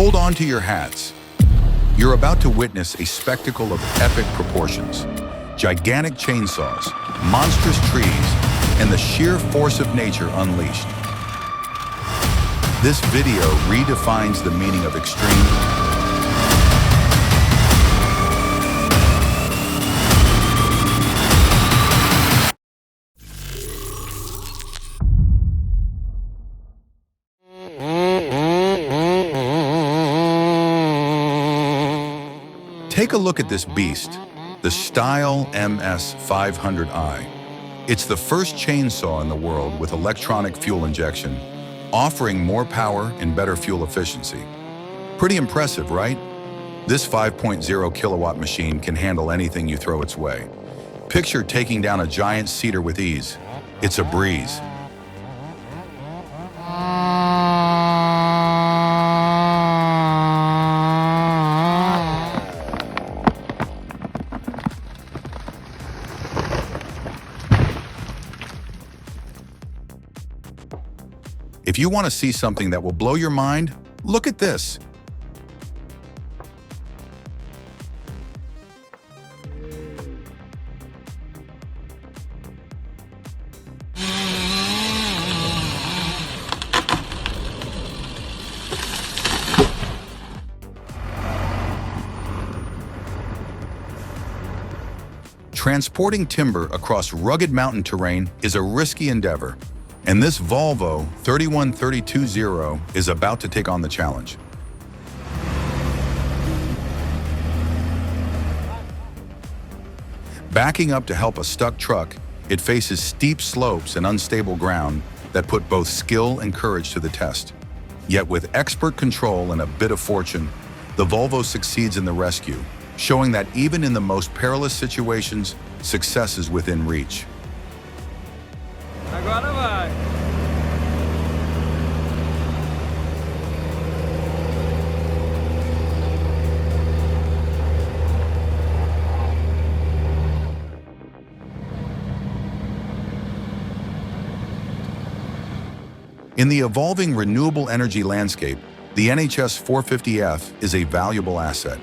Hold on to your hats. You're about to witness a spectacle of epic proportions. Gigantic chainsaws, monstrous trees, and the sheer force of nature unleashed. This video redefines the meaning of extreme. Take a look at this beast, the Stihl MS500i. It's the first chainsaw in the world with electronic fuel injection, offering more power and better fuel efficiency. Pretty impressive, right? This 5.0 kilowatt machine can handle anything you throw its way. Picture taking down a giant cedar with ease. It's a breeze. If you want to see something that will blow your mind, look at this. Transporting timber across rugged mountain terrain is a risky endeavor, and this Volvo 31320 is about to take on the challenge. Backing up to help a stuck truck, it faces steep slopes and unstable ground that put both skill and courage to the test. Yet with expert control and a bit of fortune, the Volvo succeeds in the rescue, showing that even in the most perilous situations, success is within reach. In the evolving renewable energy landscape, the NHS 450F is a valuable asset.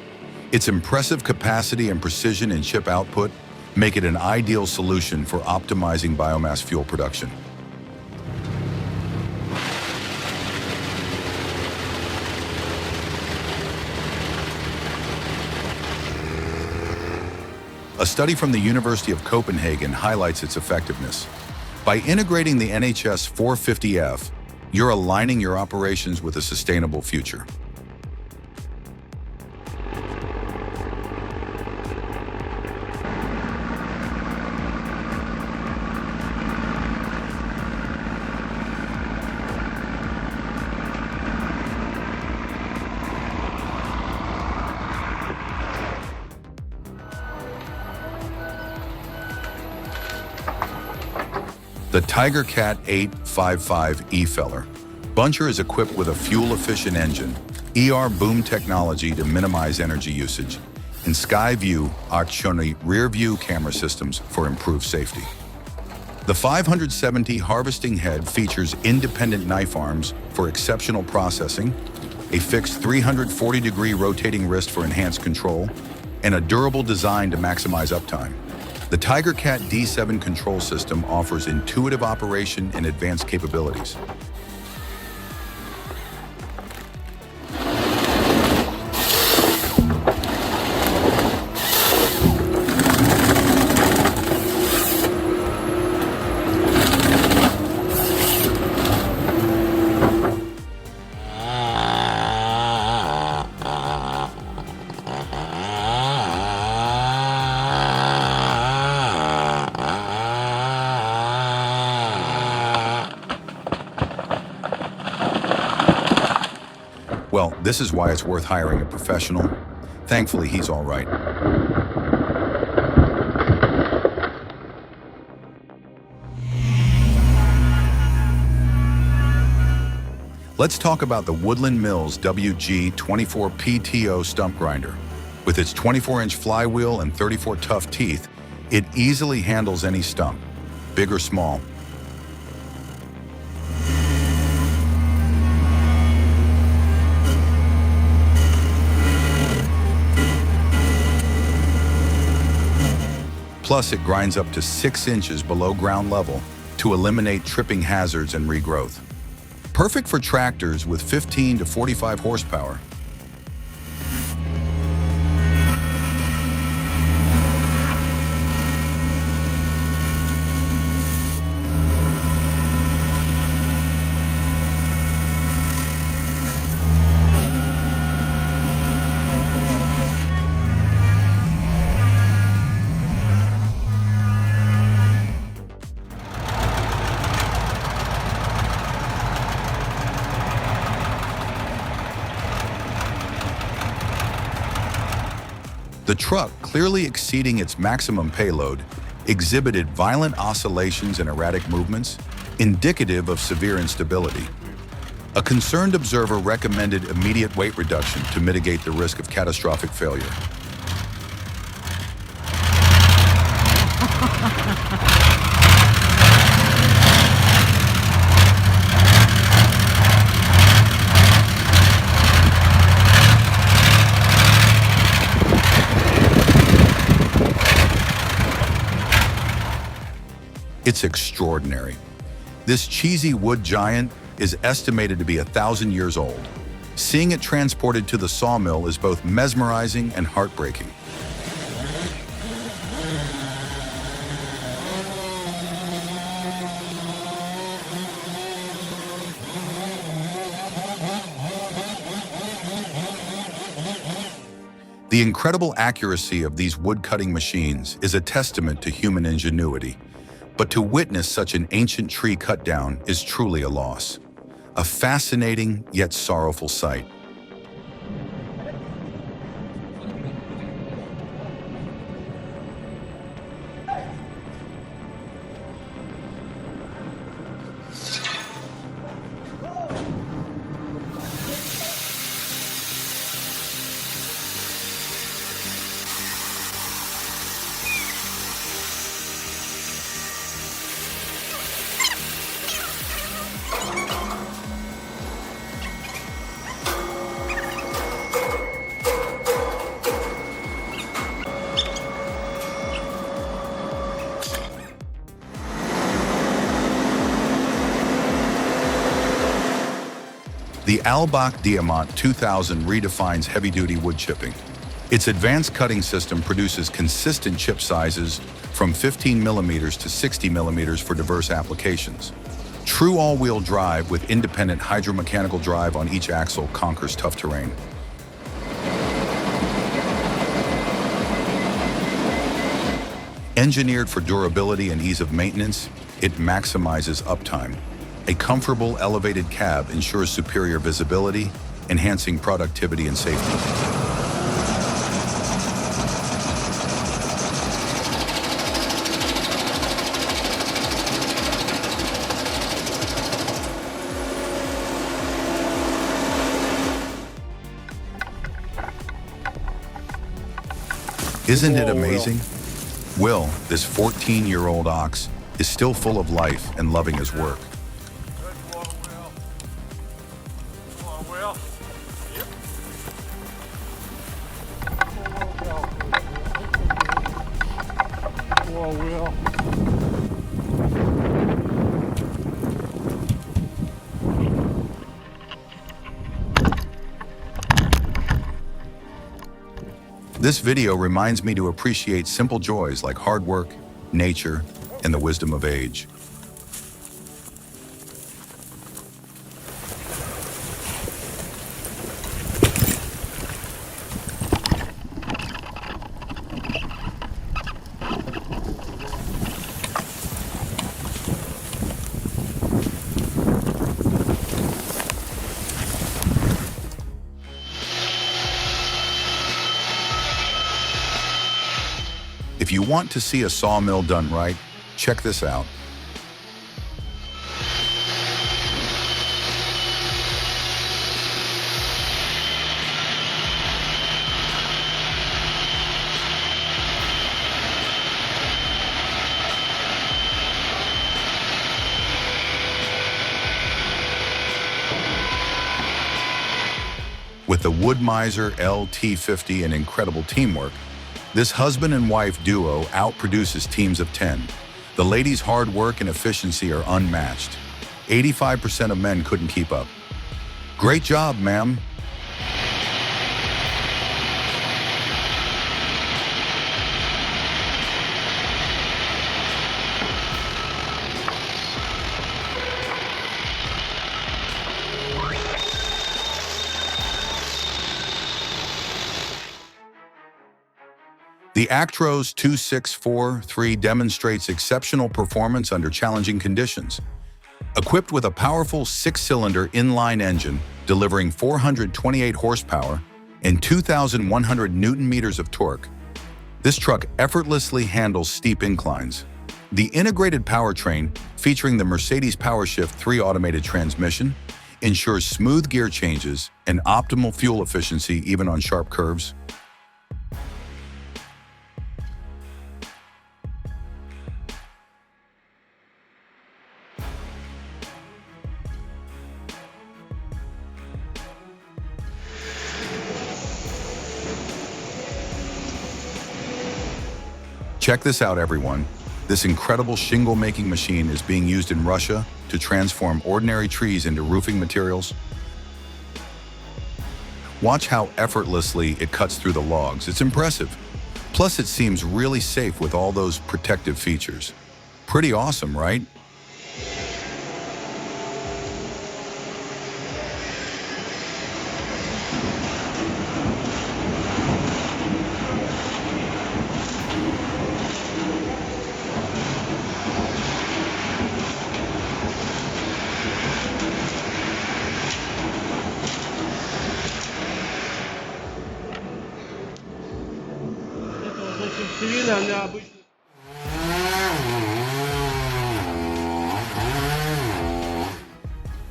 Its impressive capacity and precision in chip output make it an ideal solution for optimizing biomass fuel production. A study from the University of Copenhagen highlights its effectiveness. By integrating the NHS 450F, you're aligning your operations with a sustainable future. The Tigercat 855 E-feller. Buncher is equipped with a fuel-efficient engine, ER boom technology to minimize energy usage, and Skyview oxen rear-view camera systems for improved safety. The 570 harvesting head features independent knife arms for exceptional processing, a fixed 340-degree rotating wrist for enhanced control, and a durable design to maximize uptime. The Tigercat D7 control system offers intuitive operation and advanced capabilities. Well, this is why it's worth hiring a professional. Thankfully, he's all right. Let's talk about the Woodland Mills WG24PTO stump grinder. With its 24-inch flywheel and 34 tough teeth, it easily handles any stump, big or small. Plus, it grinds up to 6 inches below ground level to eliminate tripping hazards and regrowth. Perfect for tractors with 15 to 45 horsepower. The truck, clearly exceeding its maximum payload, exhibited violent oscillations and erratic movements, indicative of severe instability. A concerned observer recommended immediate weight reduction to mitigate the risk of catastrophic failure. It's extraordinary. This cheesy wood giant is estimated to be 1,000 years old. Seeing it transported to the sawmill is both mesmerizing and heartbreaking. The incredible accuracy of these wood-cutting machines is a testament to human ingenuity. But to witness such an ancient tree cut down is truly a loss. A fascinating yet sorrowful sight. The Albach Diamant 2000 redefines heavy-duty wood chipping. Its advanced cutting system produces consistent chip sizes from 15 millimeters to 60 millimeters for diverse applications. True all-wheel drive with independent hydromechanical drive on each axle conquers tough terrain. Engineered for durability and ease of maintenance, it maximizes uptime. A comfortable, elevated cab ensures superior visibility, enhancing productivity and safety. Isn't it amazing? Will, this 14-year-old ox, is still full of life and loving his work. This video reminds me to appreciate simple joys like hard work, nature, and the wisdom of age. If you want to see a sawmill done right, check this out. With the Wood-Mizer LT50 and incredible teamwork, This husband and wife duo outproduces teams of 10. The ladies' hard work and efficiency are unmatched. 85% of men couldn't keep up. Great job, ma'am. The Actros 2643 demonstrates exceptional performance under challenging conditions. Equipped with a powerful 6-cylinder inline engine delivering 428 horsepower and 2,100 Newton-meters of torque, this truck effortlessly handles steep inclines. The integrated powertrain, featuring the Mercedes PowerShift 3 automated transmission, ensures smooth gear changes and optimal fuel efficiency even on sharp curves. Check this out, everyone. This incredible shingle-making machine is being used in Russia to transform ordinary trees into roofing materials. Watch how effortlessly it cuts through the logs. It's impressive. Plus, it seems really safe with all those protective features. Pretty awesome, right?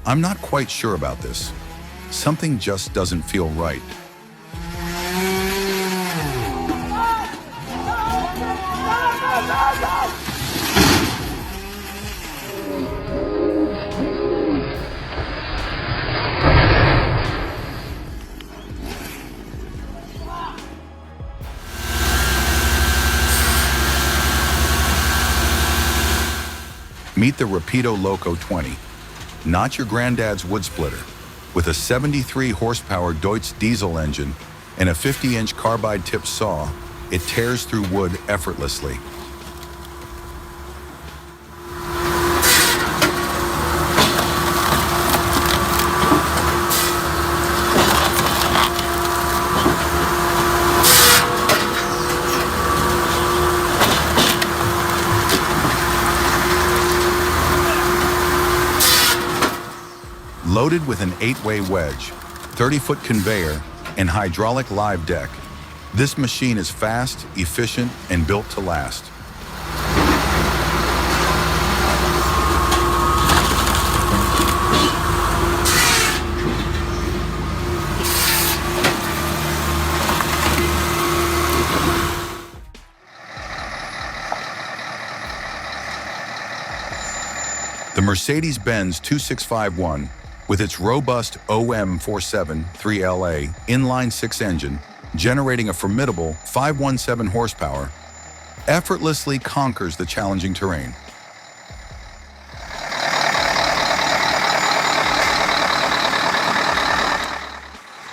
I'm not quite sure about this. Something just doesn't feel right. Meet the Rapido Loco 20. Not your granddad's wood splitter. With a 73 horsepower Deutz diesel engine and a 50-inch carbide tip saw, it tears through wood effortlessly. Loaded with an 8-way wedge, 30-foot conveyor, and hydraulic live deck, this machine is fast, efficient, and built to last. The Mercedes-Benz 2651, with its robust OM473LA inline-6 engine, generating a formidable 517 horsepower, effortlessly conquers the challenging terrain.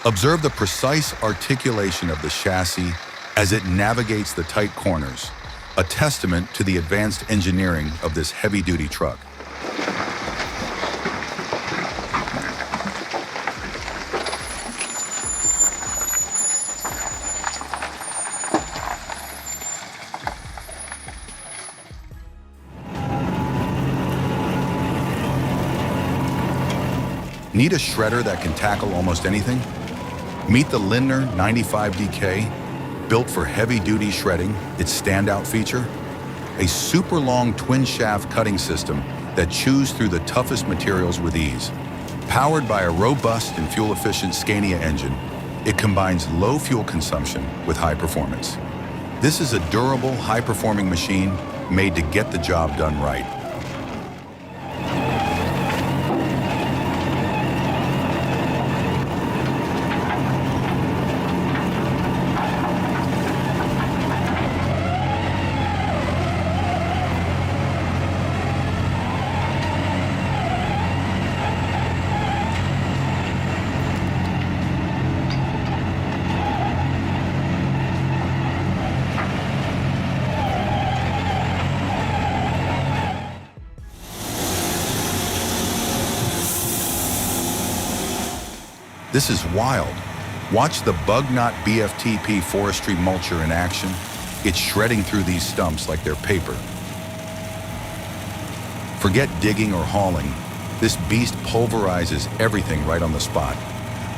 Observe the precise articulation of the chassis as it navigates the tight corners, a testament to the advanced engineering of this heavy-duty truck. Need a shredder that can tackle almost anything? Meet the Lindner 95DK, built for heavy-duty shredding. Its standout feature? A super long twin-shaft cutting system that chews through the toughest materials with ease. Powered by a robust and fuel-efficient Scania engine, it combines low fuel consumption with high performance. This is a durable, high-performing machine made to get the job done right. This is wild. Watch the Bugnot BFTP forestry mulcher in action. It's shredding through these stumps like they're paper. Forget digging or hauling. This beast pulverizes everything right on the spot.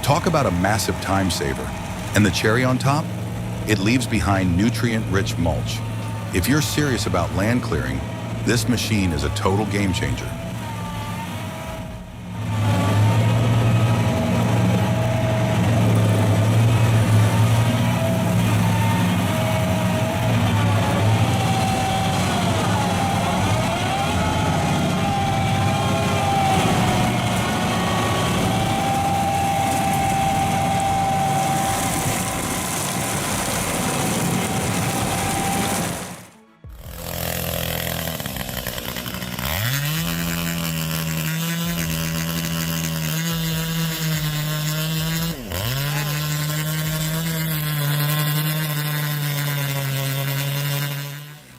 Talk about a massive time saver. And the cherry on top? It leaves behind nutrient-rich mulch. If you're serious about land clearing, this machine is a total game changer.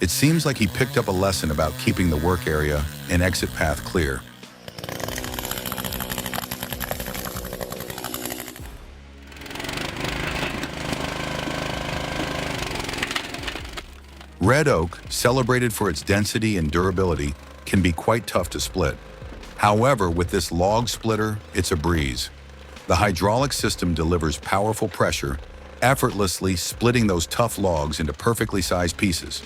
It seems like he picked up a lesson about keeping the work area and exit path clear. Red oak, celebrated for its density and durability, can be quite tough to split. However, with this log splitter, it's a breeze. The hydraulic system delivers powerful pressure, effortlessly splitting those tough logs into perfectly sized pieces.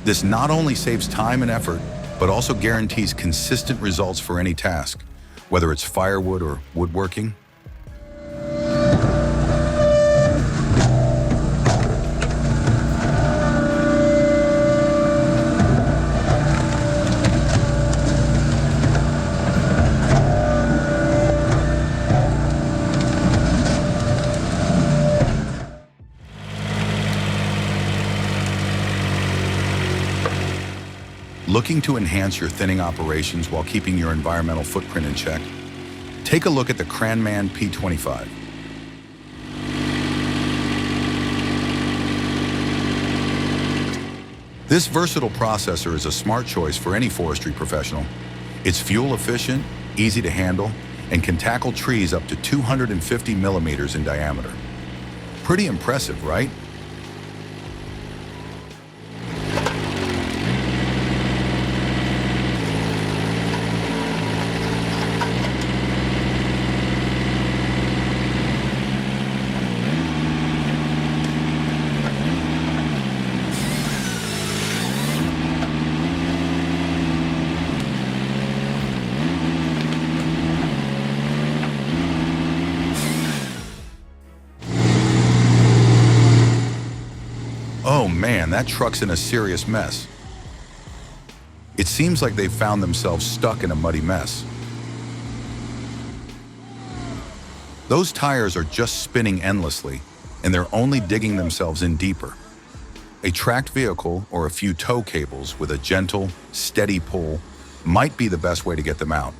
This not only saves time and effort, but also guarantees consistent results for any task, whether it's firewood or woodworking. Looking to enhance your thinning operations while keeping your environmental footprint in check? Take a look at the Kranman P20-25. This versatile processor is a smart choice for any forestry professional. It's fuel efficient, easy to handle, and can tackle trees up to 250 millimeters in diameter. Pretty impressive, right? Oh man, that truck's in a serious mess. It seems like they've found themselves stuck in a muddy mess. Those tires are just spinning endlessly, and they're only digging themselves in deeper. A tracked vehicle or a few tow cables with a gentle, steady pull might be the best way to get them out.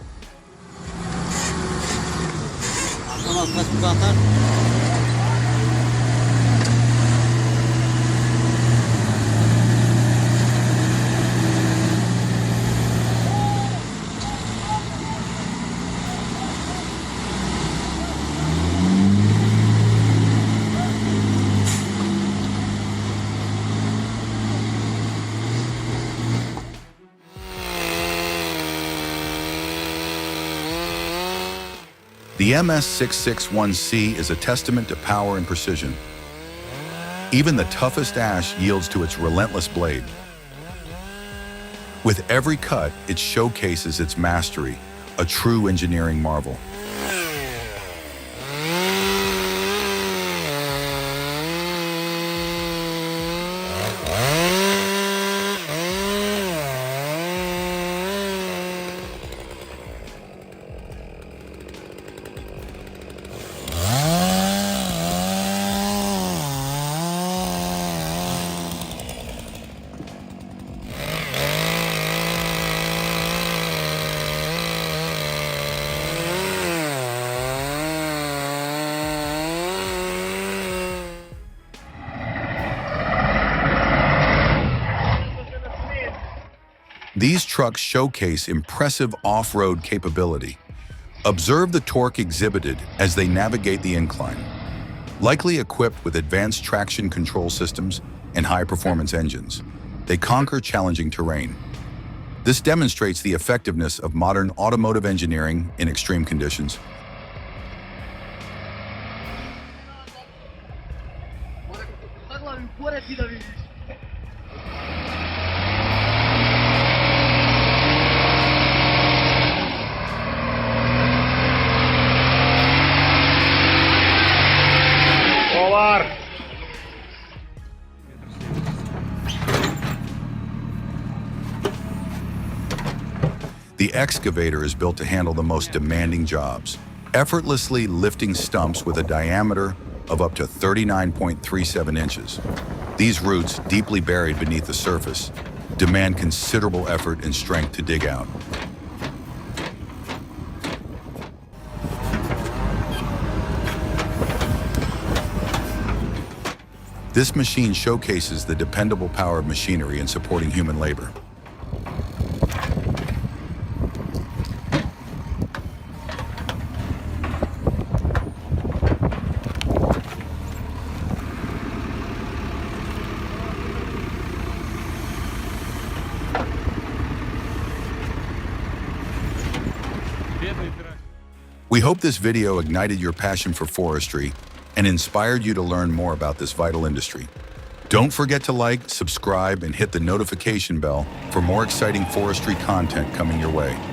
The MS661C is a testament to power and precision. Even the toughest ash yields to its relentless blade. With every cut, it showcases its mastery, a true engineering marvel. These trucks showcase impressive off-road capability. Observe the torque exhibited as they navigate the incline. Likely equipped with advanced traction control systems and high-performance engines, they conquer challenging terrain. This demonstrates the effectiveness of modern automotive engineering in extreme conditions. The excavator is built to handle the most demanding jobs, effortlessly lifting stumps with a diameter of up to 39.37 inches. These roots, deeply buried beneath the surface, demand considerable effort and strength to dig out. This machine showcases the dependable power of machinery in supporting human labor. We hope this video ignited your passion for forestry and inspired you to learn more about this vital industry. Don't forget to like, subscribe, and hit the notification bell for more exciting forestry content coming your way.